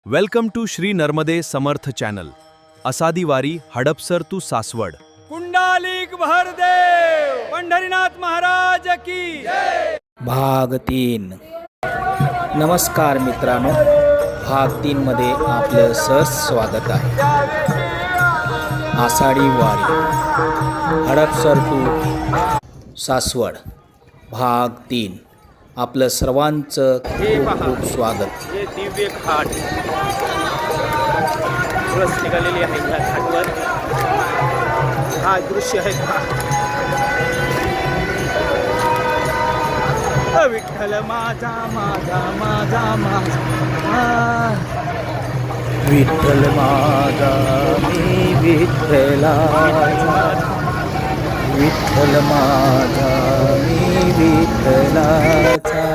Welcome to Shri Narmade Samarth channel. Ashadhi Wari Hadapsar to Saswad. Pundalik भरदेव पंढरीनाथ महाराज की भाग 3. नमस्कार मित्रांनो, भाग 3 मध्ये आपलं सहर्ष स्वागत आहे. आषाढी वारी हडपसर टू सासवड भाग 3. आपलं सर्वांचं खूप खूप स्वागत. हे दिव्य घाट बस निघालेली आहे. या घाटवर हा दृश्य आहे. विठ्ठल माझा माझा माझा माझा विठ्ठल माझा मी विठ्ठलाचा, विठ्ठल माझा मी विठ्ठलाचा.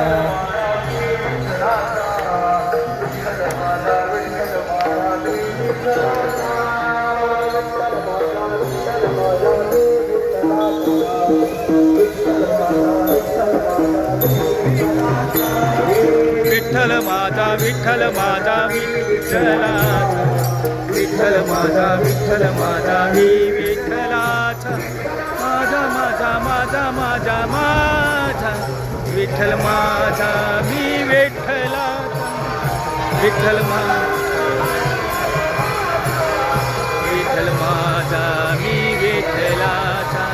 विठ्ठल माझा विठ्ठल माझा विठ्ठलाचा, विठ्ठल माझा विठ्ठल माझा मी विठ्ठलाचा, माझा माझा माझा माझा माझा विठ्ठल माझा मी विठ्ठलाचा, विठ्ठल विठ्ठल माझा मी विठ्ठलाचा.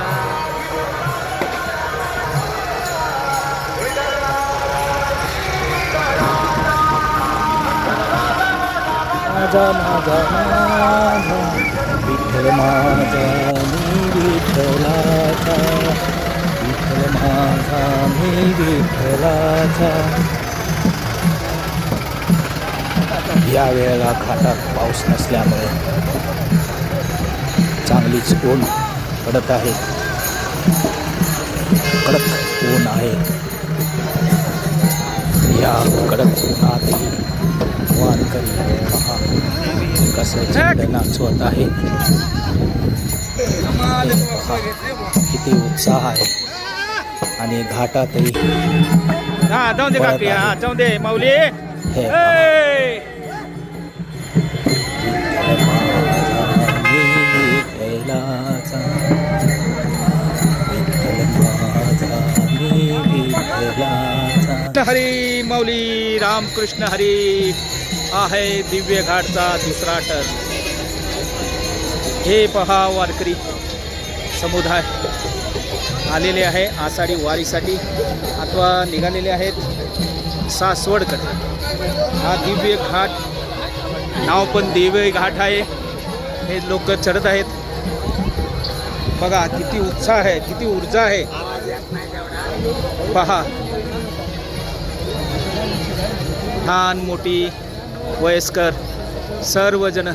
माझा माझा माझा विठ्ठल माझा मी विठ्ठलाचा, विठ्ठल माझा मी विठ्ठलाचा. या वेळेला घाटात पाऊस नसल्यामुळे चांगलीच ऊन पडत आहे. कडक ऊन आहे. या कडक उन्हात वारकरी पहा कसं झेंडे नाचवत आहे. किती उत्साह आहे. आणि घाटातही जाऊ दे काकी, जाऊ दे माऊली. हे विठ्ठलाचा, विठ्ठल माझा मी विठ्ठलाचा. हरी माऊली रामकृष्ण हरी. आहे दिव्य घाटचा दुसरा टर्न. हे पहा वारकरी समुदाय आलेले आहे आषाढी वारीसाठी अथवा निघालेले आहेत सासवडकडे. हा दिव्य घाट, नाव पण दिव्य घाट आहे. हे लोक चढत आहेत. बघा किती उत्साह आहे, किती ऊर्जा आहे. पहा, लहान मोठी वयस्कर सर्वजण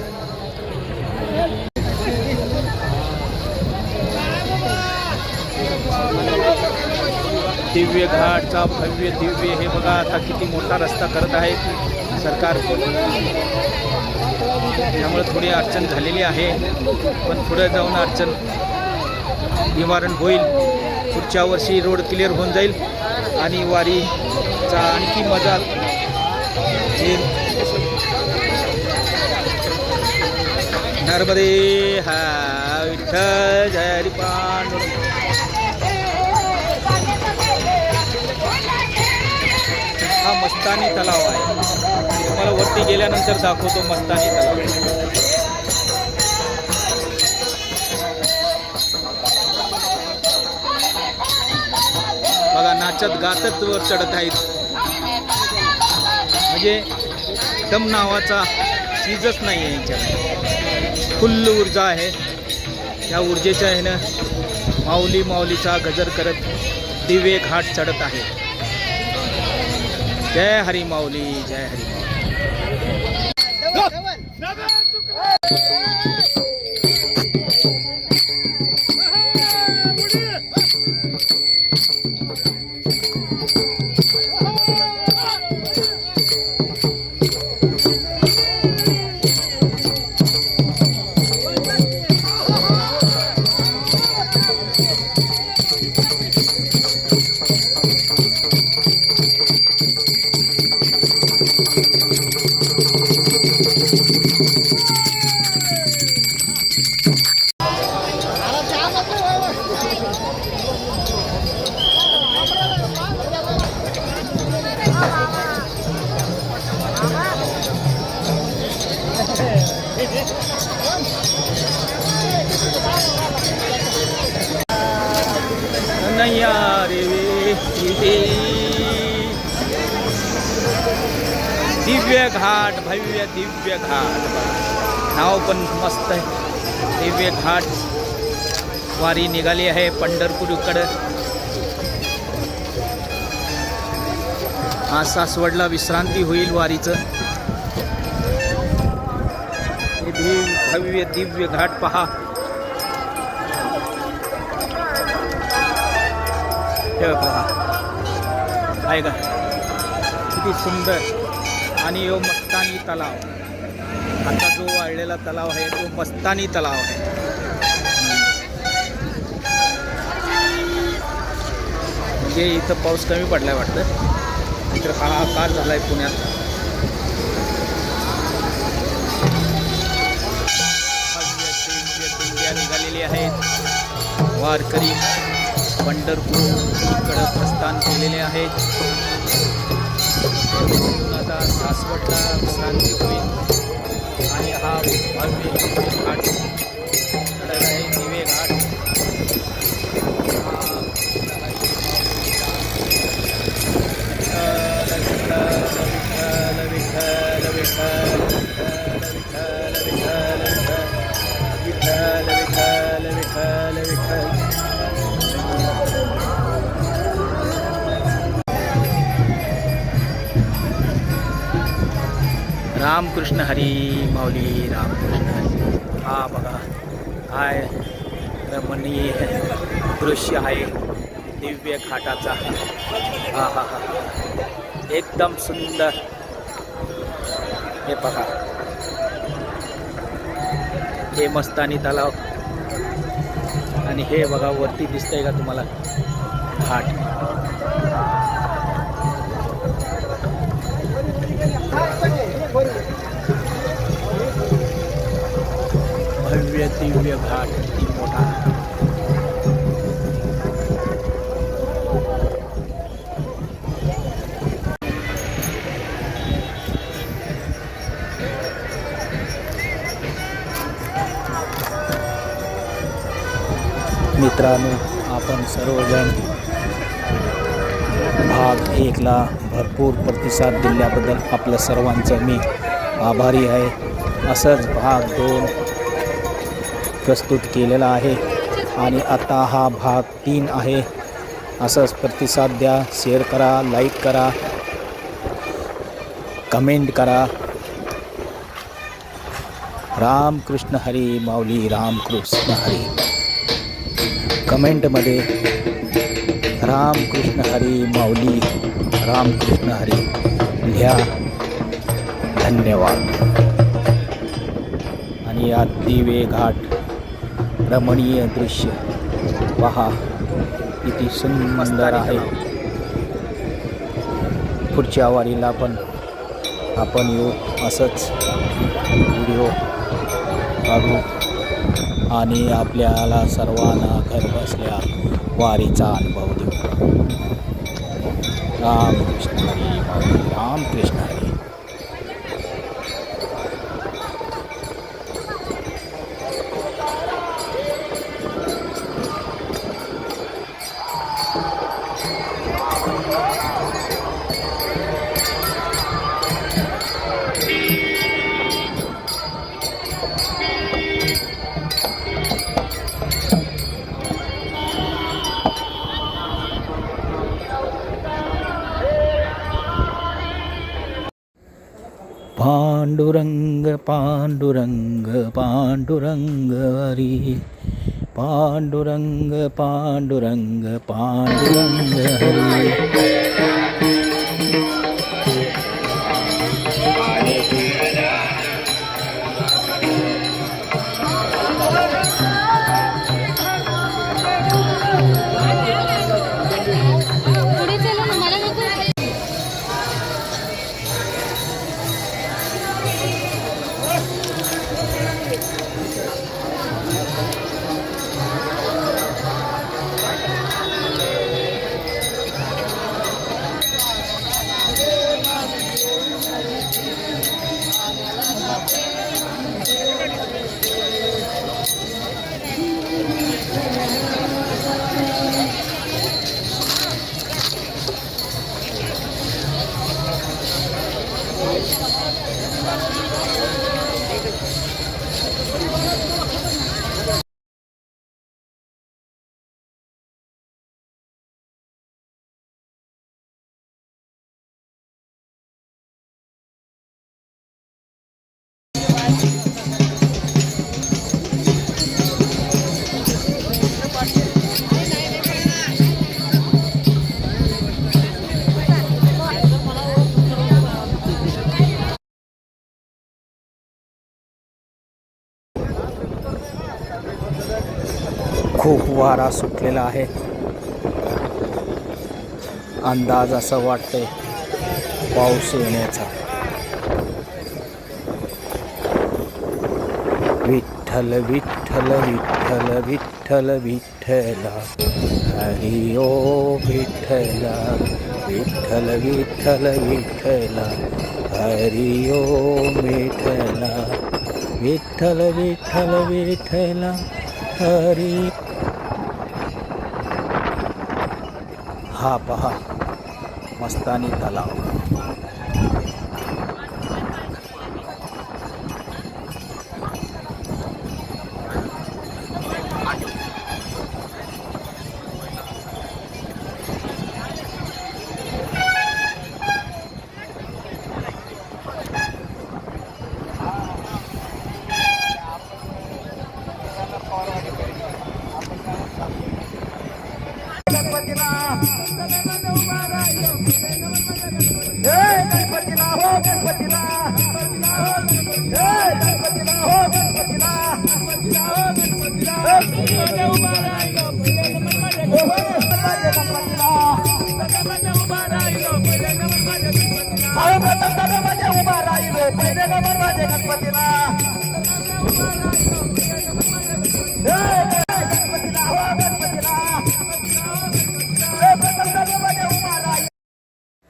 दिव्य घाटचा भव्य दिव्य. हे बघा आता किती मोठा रस्ता करत आहे सरकार. त्यामुळे थोडी अडचण झालेली आहे, पण पुढे जाऊन अडचण निवारण होईल. पुढच्या वर्षी रोड क्लिअर होऊन जाईल आणि वारीचा आणखी मजा येईल. नर्मदे हा विठ्ठल जय हरी पांडुरंग. हा मस्तानी तलाव आहे. मी तुम्हाला वरती गेल्यानंतर दाखवतो मस्तानी तलाव. बघा नाचत गातच वर चढत आहेत. म्हणजे दम नावाचा चीजच नाही आहे यांच्यात. फुल्ल ऊर्जा आहे. या ऊर्जेच्या ह्यानं माऊली माऊलीचा गजर करत दिव्य घाट चढत आहे. जय हरी माऊली, जय हरी नैया रे दिव्य घाट, भव्य दिव्य घाट. नाव पण मस्त आहे. दिव्य घाट वारी निघाली आहे पंढरपूरकडं. आज सासवडला विश्रांती होईल वारीचं. हे भव्य दिव्य घाट पहा. हे पहा आहे का किती सुंदर. आणि यो मस्तानी तलाव, आता जो वाढलेला तलाव आहे तो मस्तानी तलाव आहे. म्हणजे इथं पाऊस कमी पडलाय वाटतं. इतर हाहाकार झालाय पुण्यात. दिंड्या निघालेली आहेत. वारकरी पंढरपूरकडं प्रस्थान केलेले आहेत. आता सासवडला विश्रांती होईल. आणि हा भव्य घाट आहे, दिवे घाट. विठ्ठल विठ्ठल विठ्ठल विठ्ठल विठ्ठल विठ्ठल विठ्ठल विठ्ठल. रामकृष्ण हरी माऊली, रामकृष्ण हरी. हा बघा काय रमणीय दृश्य आहे दिव्य घाटाचा. हा हा हा एकदम सुंदर. हे बघा हे मस्तानी तलाव. आणि हे बघा वरती दिसतंय का तुम्हाला घाट. भव्य दिव्य घाट किती मोठा. मित्रांनो, आपण सर्वजण भाग 1ला भरपूर प्रतिसाद दिल्याबद्दल आपल्या सर्वांचं मी आभारी आहे. असंच भाग 2 प्रस्तुत केलेला आहे. आणि आता हा भाग 3 आहे. असंच प्रतिसाद द्या, शेअर करा, लाईक करा, कमेंट करा. रामकृष्ण हरी माऊली, रामकृष्ण हरी. कमेंटमध्ये रामकृष्ण हरी माऊली, रामकृष्ण हरी लिहा. धन्यवाद. आणि या दिवे घाट रमणीय दृश्य पहा किती सुंदर आहे. पुढच्या वारीला पण आपण येऊ, असंच व्हिडिओ काढू आणि आपल्याला सर्वांना घर बसल्या वारीचा अनुभव देऊ. रामकृष्ण हरी माऊली, रामकृष्ण हरी. पांडुरंग पांडुरंग पांडुरंग हरी, पांडुरंग पांडुरंग पांडुरंग हरी. खूप वारा सुटलेला आहे. अंदाज असं वाटतंय पाऊस येण्याचा. विठ्ठल विठ्ठल विठ्ठल विठ्ठल विठ्ठला हरी ओ विठ्ठला विठ्ठल विठ्ठल विठ्ठला हरी ओ विठ्ठला विठ्ठल विठ्ठल विठ्ठला हरी. हा पहा मस्तानी तलाव.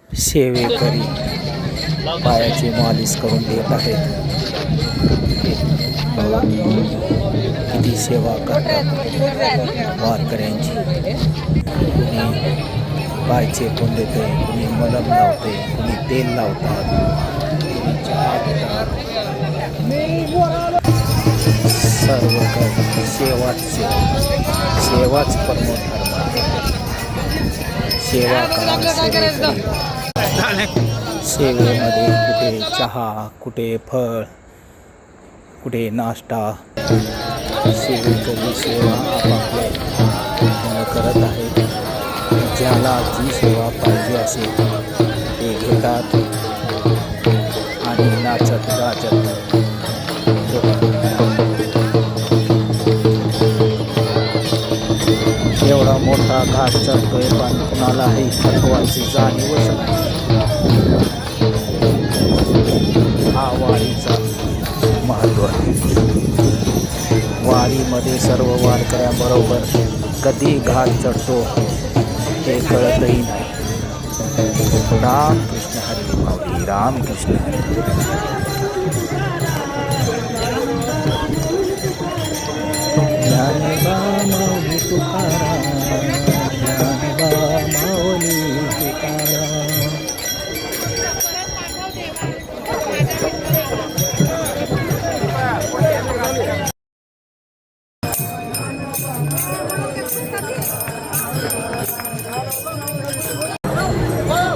सेवेकरी पायाची मालिश करून देत आहेत. किती सेवा करतात वारकऱ्यांची. कुणी पाय चेपून देते, कुणी मलम लावते, कुणी तेल लावतात, कुणी चहा देतात. सर्व काही सेवाच परमो धर्म आहे. सेवा करा सेवेकरी. सेवेमध्ये कुठे चहा, कुठे फळ, कुठे नाश्ता. सेवेकरी सेवा आपापल्या करत आहेत. ज्याला जी सेवा पाहिजे असेल ते घेतात आणि नाचत गाजत. एवढा मोठा घाट चढतोय पण कुणालाही थकवायची जाणीवच नाही. हा वारीचा महत्त्व. वारीमध्ये सर्व वारकऱ्यांबरोबर कधी घाट चढतो हे कळतही नाही. रामकृष्ण हरी माऊली, रामकृष्ण हरी. ज्ञानोबा माऊली तुकाराम, ज्ञानोबा माऊली तुकाराम.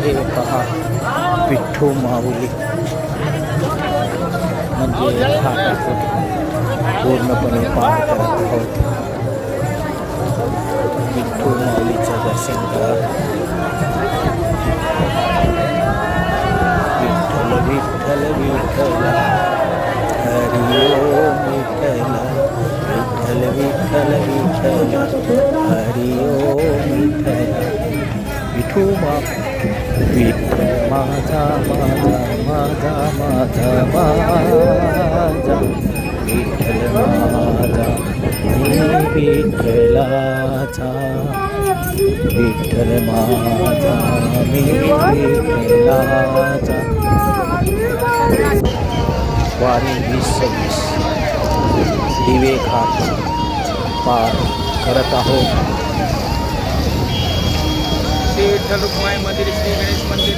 हे पहा विठ्ठू माऊली म्हणजे घाटातून पूर्णपणे पार करत आहोत. विठ्ठू माऊलीचं दर्शन करा. विठ्ठल विठ्ठल विठ्ठल हरी ओम विठ्ठल विठ्ठल विठ्ठल विठ्ठल हरी ओम विठ्ठल. विठू विठ्ठल माझा माझा माझा माझा माझा विठ्ठल माझा मी विठ्ठलाचा विठ्ठल माझा मी विठ्ठलाचा. वारी 2026 दिवे घाट पार करत आहोत. श्री विठ्ठल रुक्माई मंदिर, श्री गणेश मंदिर,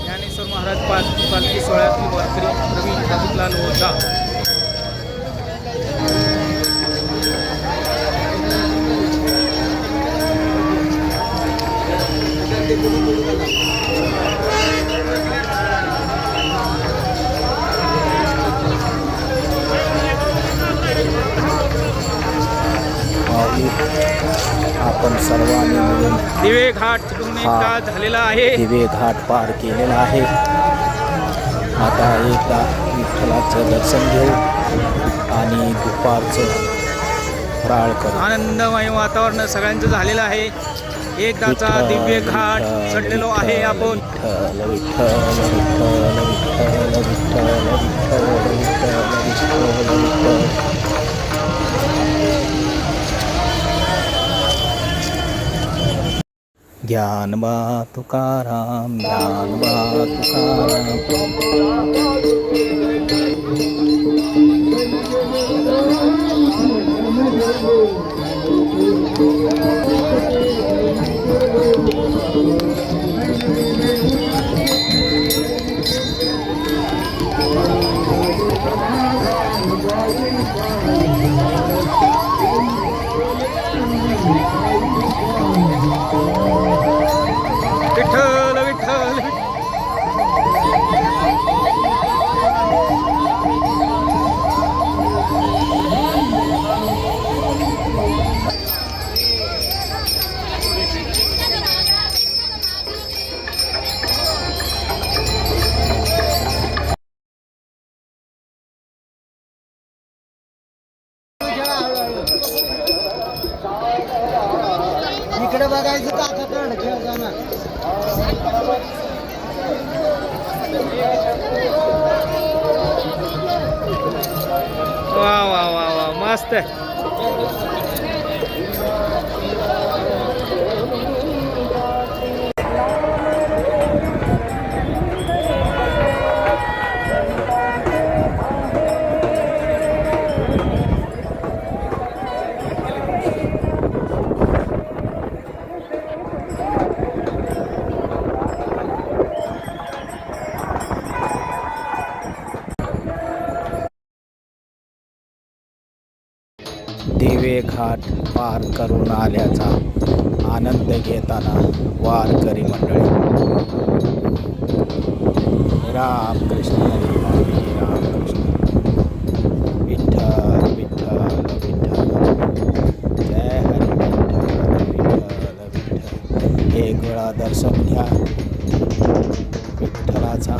ज्ञानेश्वर महाराज पालखी सोहळ्यातील वारकरी प्रवीण ठाकूरलाल ओझा. आपण सर्वांनी मिळून दिवे घाट चढून एकदा झालेला आहे. दिवे घाट पार केलेला आहे. आता एकदा विठ्ठलाचं दर्शन घेऊ आणि दुपारचं फराळ करू. आनंदमय वातावरण सगळ्यांचं झालेलं आहे. एकदाचा दिव्य घाट चढलेलो आहे आपण. विठ्ठल विठ्ठल विठ्ठल विठ्ठल विठ्ठल विठ्ठल विठ्ठल. ज्ञानबा तुकाराम ज्ञानबा तुकाराम. विठ्ठल विठ्ठल. इकडे बघायचं काकाकडे खेळताना. वा वा वा वा मस्त. दिवे घाट पार करून आल्याचा आनंद घेताना वारकरी मंडळी. रामकृष्ण हरी माऊली रामकृष्ण. विठ्ठल विठ्ठल विठ्ठल जय हरी विठ्ठल विठ्ठल. एक वेळा दर्शन घ्या विठ्ठलाचा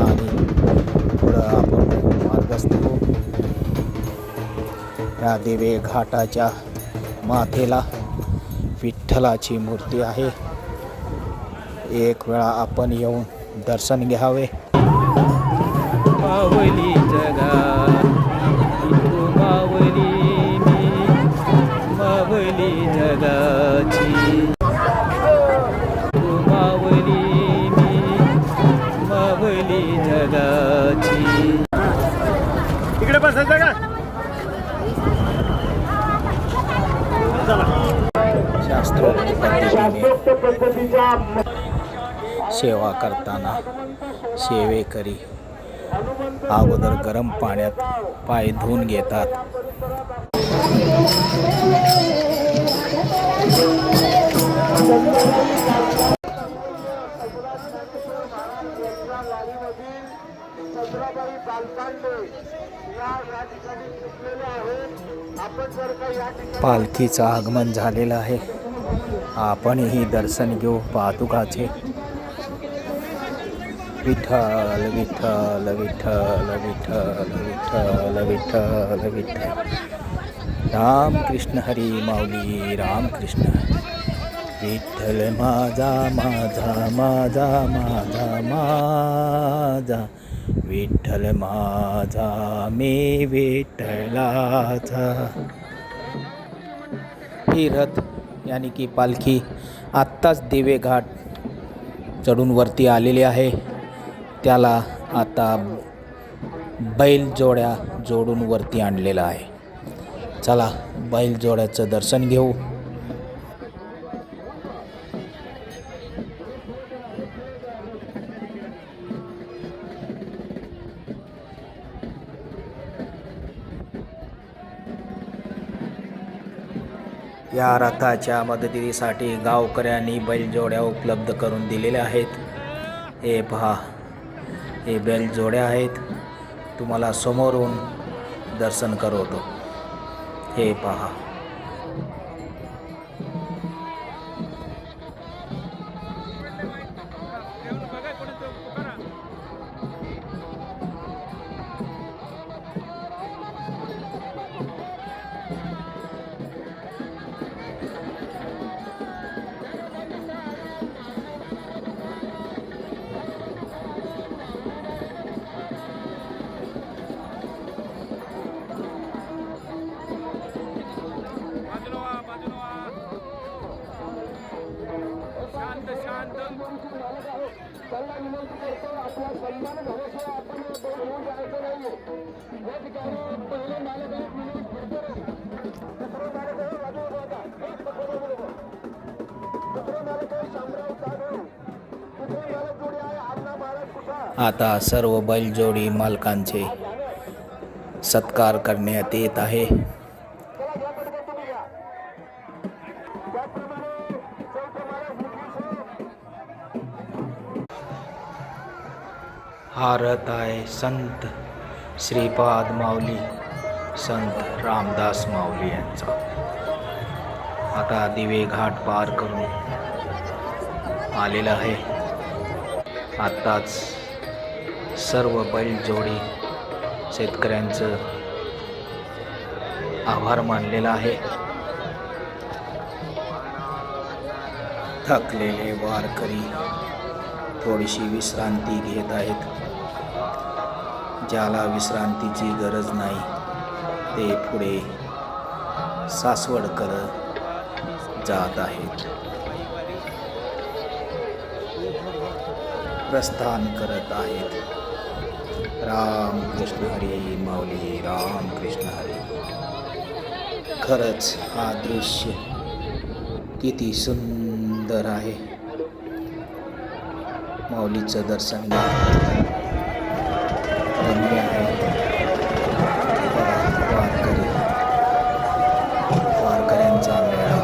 आणि पुढं आपण मार्गस्थ होऊ. या दिवे घाटाच्या माथेला विठ्ठलाची मूर्ती आहे. एक वेळा आपण येऊन दर्शन घ्यावे. मावली जगा तू मावली मी मावली जगाची. तू मावली मी मावली जगाची. इकडे बसायचं का? शास्त्रोक्त पद्धतीने सेवा करताना सेवेकरी अगोदर गरम पाण्यात पाय धुवून घेतात. पालखीचं आगमन झालेलं आहे. आपणही दर्शन घेऊ पादुकाचे. विठ्ठल विठ्ठल विठ्ठल विठ्ठल विठ्ठल विठ्ठल विठ्ठल. रामकृष्ण हरी माऊली रामकृष्ण. विठ्ठल माझा माझा माझा माझा माझा विठ्ठल माझा मी विठ्ठलाचा. ही रथ यानी की पालखी आत्ताच दिवे घाट चढून वरती आलेली आहे. त्याला आता बैलजोड्या जोडून वरती आणलेलं आहे. चला बैलजोड्याचं दर्शन घेऊ. या रथाच्या मदतीसाठी गावकऱ्यांनी बैलजोड्या उपलब्ध करून दिलेल्या आहेत. हे पहा, हे बैलजोड्या आहेत. तुम्हाला समोरून दर्शन करवतो. हे पहा. आता सर्व बैलजोडी मालकांचे सत्कार करण्यात येत आहे. हा रथ आहे संत श्रीपाद माऊली संत रामदास माऊली यांचा. आता दिवे घाट पार करून आलेला आहे. आत्ताच सर्व बैलजोडी शेतकऱ्यांचं आभार मानलेला आहे. थकलेले वारकरी थोडीशी विश्रांती घेत आहेत. ज्याला विश्रांतीची गरज नाही ते पुढे सासवडकडे जात आहेत. प्रस्थान करत आहेत. राम कृष्ण हरी माऊली राम कृष्ण हरी. खरंच हा दृश्य किती सुंदर आहे. माऊलीचं दर्शन घ्या. रम्य आहे. वारकऱ्यांचा मेळा.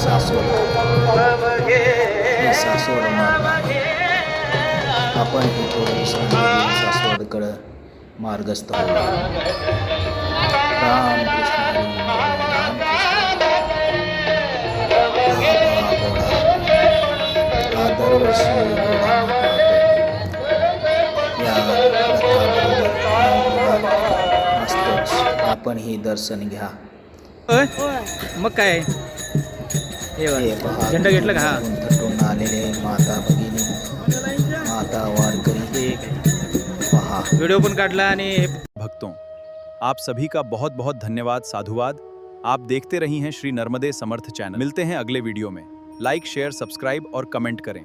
सासवड आपण ही थोडी विश्रांती सासवडकडे मार्गस्थ होऊ. राम कृष्ण हरी राम कृष्ण. दरवर्षी आपण ही दर्शन घ्या. मग काय हे पहा, झेंडा घेतला का? हा. थटून आलेले माता भगिनी माता वारकरी पहा. व्हिडिओ पण काढला आणि भक्तों, आप सभी का बहुत बहुत धन्यवाद, साधुवाद. आप देखते रही हैं श्री नर्मदे समर्थ चैनल. मिलते हैं अगले वीडियो में. लाइक, शेयर, सब्सक्राइब और कमेंट करें.